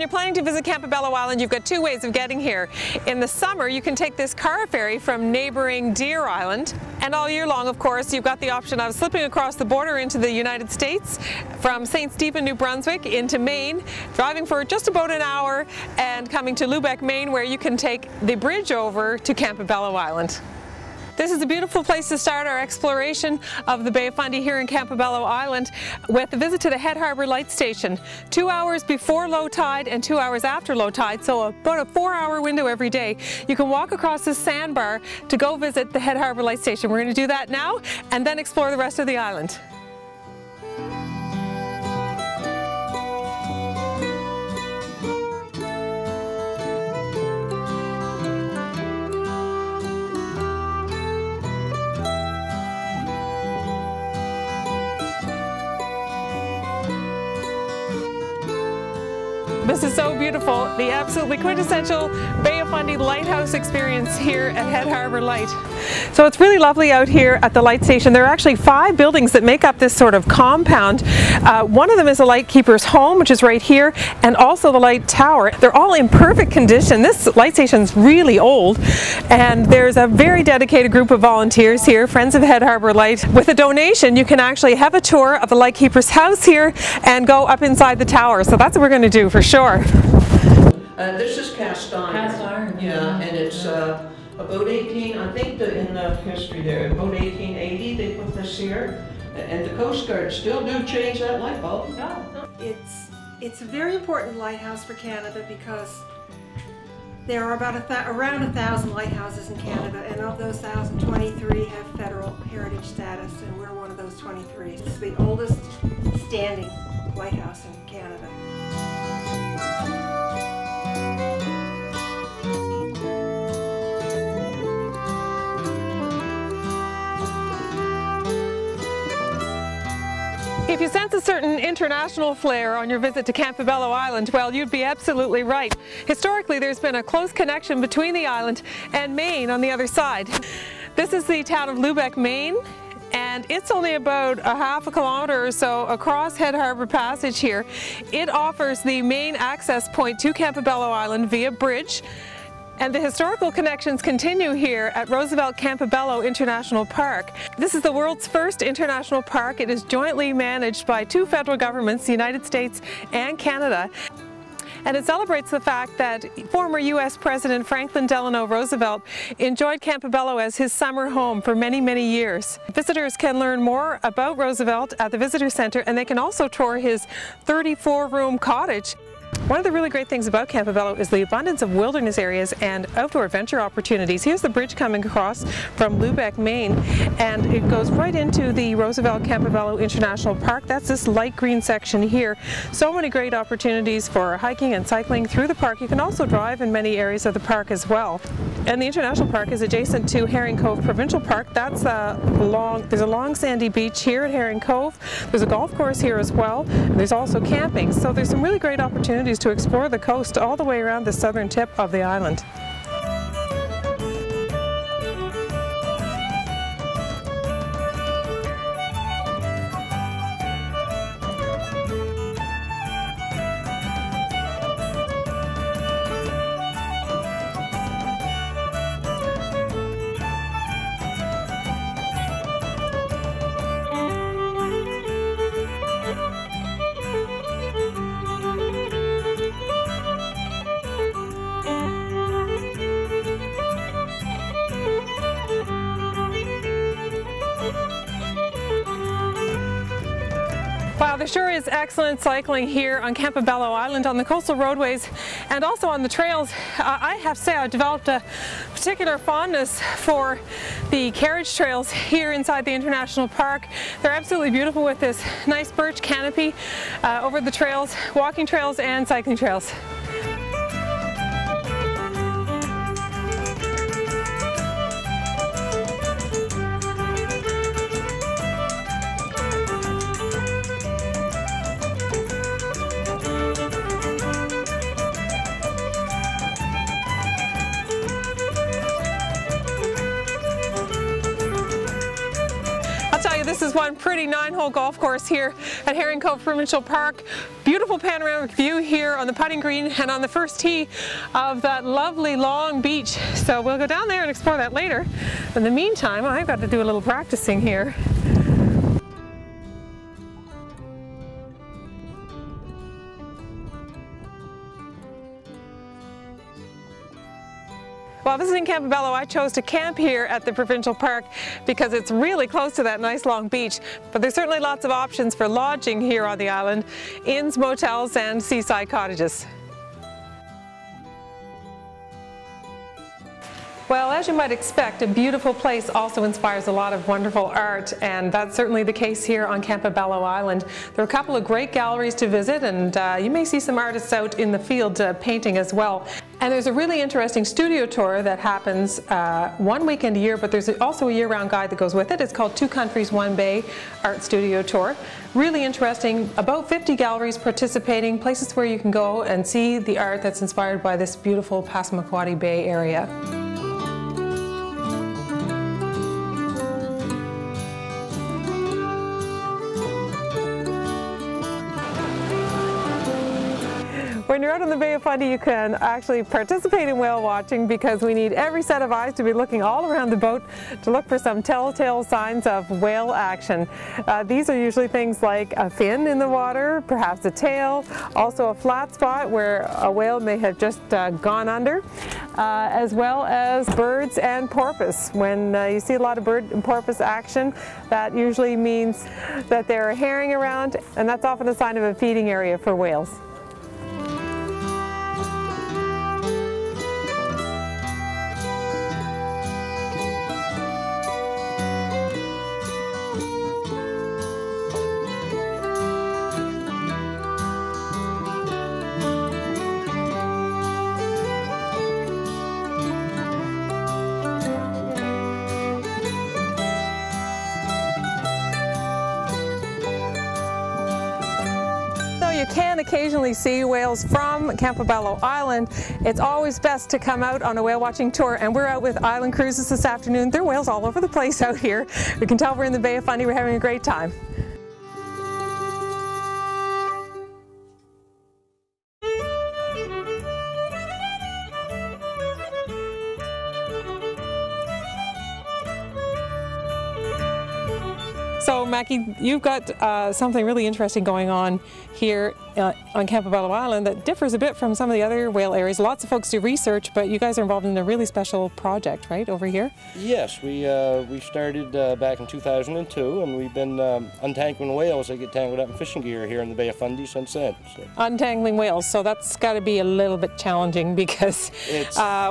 When you're planning to visit Campobello Island, you've got two ways of getting here. In the summer, you can take this car ferry from neighboring Deer Island. And all year long, of course, you've got the option of slipping across the border into the United States from St. Stephen, New Brunswick into Maine, driving for just about an hour and coming to Lubec, Maine, where you can take the bridge over to Campobello Island. This is a beautiful place to start our exploration of the Bay of Fundy here in Campobello Island with a visit to the Head Harbour Light Station. 2 hours before low tide and 2 hours after low tide, so about a 4-hour window every day. You can walk across this sandbar to go visit the Head Harbour Light Station. We're going to do that now and then explore the rest of the island. This is so beautiful, the absolutely quintessential Bay of Fundy lighthouse experience here at Head Harbour Light. So it's really lovely out here at the light station. There are actually 5 buildings that make up this sort of compound. One of them is a lightkeeper's home, which is right here, and also the light tower. They're all in perfect condition. This light station's really old, and there's a very dedicated group of volunteers here, Friends of Head Harbour Light. With a donation, you can actually have a tour of the lightkeeper's house here and go up inside the tower. So that's what we're going to do for sure. This is cast iron. Cast iron. Yeah, and it's about 18, I think in the history there, about 1880 they put this here. And the Coast Guard still do change that light bulb. Yeah. It's a very important lighthouse for Canada because there are about around 1,000 lighthouses in Canada, and of those 1,000, 23 have federal heritage status, and we're one of those 23. It's the oldest standing lighthouse in Canada. If you sense a certain international flair on your visit to Campobello Island, well, you'd be absolutely right. Historically, there's been a close connection between the island and Maine on the other side. This is the town of Lubec, Maine, and it's only about a half a kilometer or so across Head Harbour Passage here. It offers the main access point to Campobello Island via bridge. And the historical connections continue here at Roosevelt Campobello International Park. This is the world's first international park. It is jointly managed by 2 federal governments, the United States and Canada. And it celebrates the fact that former U.S. President Franklin Delano Roosevelt enjoyed Campobello as his summer home for many, many years. Visitors can learn more about Roosevelt at the Visitor Center, and they can also tour his 34-room cottage. One of the really great things about Campobello is the abundance of wilderness areas and outdoor adventure opportunities. Here's the bridge coming across from Lubec, Maine, and it goes right into the Roosevelt Campobello International Park. That's this light green section here. So many great opportunities for hiking and cycling through the park. You can also drive in many areas of the park as well. And the International Park is adjacent to Herring Cove Provincial Park. There's a long sandy beach here at Herring Cove. There's a golf course here as well. There's also camping. So there's some really great opportunities to explore the coast all the way around the southern tip of the island. Wow, there sure is excellent cycling here on Campobello Island on the coastal roadways and also on the trails. I have to say I've developed a particular fondness for the carriage trails here inside the International Park. They're absolutely beautiful with this nice birch canopy over the trails, walking trails and cycling trails. This is one pretty 9-hole golf course here at Herring Cove Provincial Park. Beautiful panoramic view here on the putting green and on the first tee of that lovely long beach. So we'll go down there and explore that later. In the meantime, I've got to do a little practicing here. While visiting Campobello, I chose to camp here at the Provincial Park because it's really close to that nice long beach, but there's certainly lots of options for lodging here on the island, inns, motels, and seaside cottages. Well, as you might expect, a beautiful place also inspires a lot of wonderful art, and that's certainly the case here on Campobello Island. There are a couple of great galleries to visit, and you may see some artists out in the field painting as well. And there's a really interesting studio tour that happens one weekend a year, but there's also a year-round guide that goes with it. It's called 2 Countries, 1 Bay Art Studio Tour. Really interesting, about 50 galleries participating, places where you can go and see the art that's inspired by this beautiful Passamaquoddy Bay area. When you're out on the Bay of Fundy, you can actually participate in whale watching because we need every set of eyes to be looking all around the boat to look for some telltale signs of whale action. These are usually things like a fin in the water, perhaps a tail, also a flat spot where a whale may have just gone under, as well as birds and porpoise. When you see a lot of bird and porpoise action, that usually means that there are herring around, and that's often a sign of a feeding area for whales. You can occasionally see whales from Campobello Island. It's always best to come out on a whale watching tour, and we're out with Island Cruises this afternoon. There are whales all over the place out here. You can tell we're in the Bay of Fundy. We're having a great time. So Mackie, you've got something really interesting going on here on Campobello Island that differs a bit from some of the other whale areas. Lots of folks do research, but you guys are involved in a really special project, right, over here? Yes, we started back in 2002, and we've been untangling whales that get tangled up in fishing gear here in the Bay of Fundy since then. So. Untangling whales, so that's got to be a little bit challenging because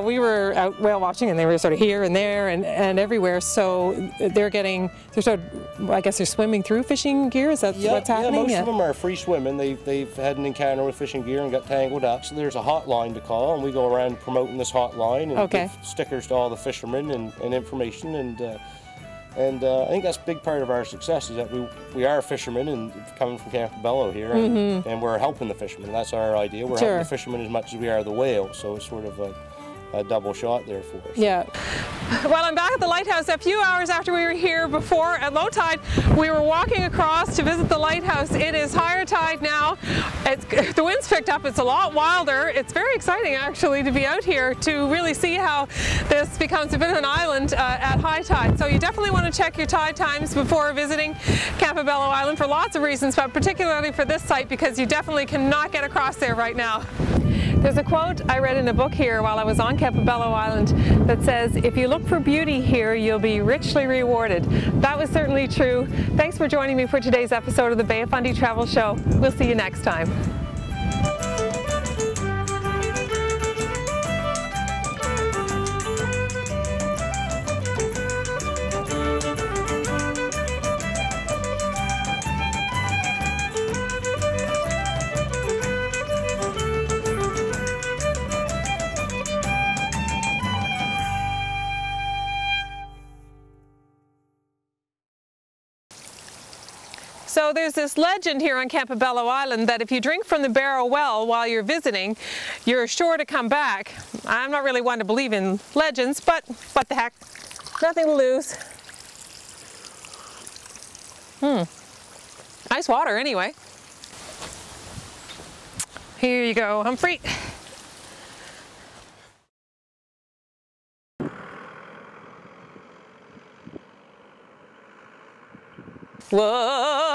we were out whale watching and they were sort of here and there and everywhere, so they're sort of, I guess they're swimming through fishing gear. Is that what's happening? Yeah, most of them are free swimming. They've had an encounter with fishing gear and got tangled up. So there's a hotline to call, and we go around promoting this hotline and give stickers to all the fishermen and information. And I think that's a big part of our success is that we are fishermen and coming from Campobello here, and we're helping the fishermen. That's our idea. We're helping the fishermen as much as we are the whales. So it's sort of a double shot there for us. Yeah. Well, I'm back at the lighthouse. A few hours after we were here before at low tide, we were walking across to visit the lighthouse. It is higher tide now. The wind's picked up. It's a lot wilder. It's very exciting actually to be out here to really see how this becomes a bit of an island at high tide. So you definitely want to check your tide times before visiting Campobello Island for lots of reasons, but particularly for this site because you definitely cannot get across there right now. There's a quote I read in a book here while I was on Campobello Island that says, "If you look for beauty here, you'll be richly rewarded." That was certainly true. Thanks for joining me for today's episode of the Bay of Fundy Travel Show. We'll see you next time. So there's this legend here on Campobello Island that if you drink from the barrow well while you're visiting, you're sure to come back. I'm not really one to believe in legends, but what the heck, nothing to lose. Nice water anyway. Here you go, Humphrey. Whoa!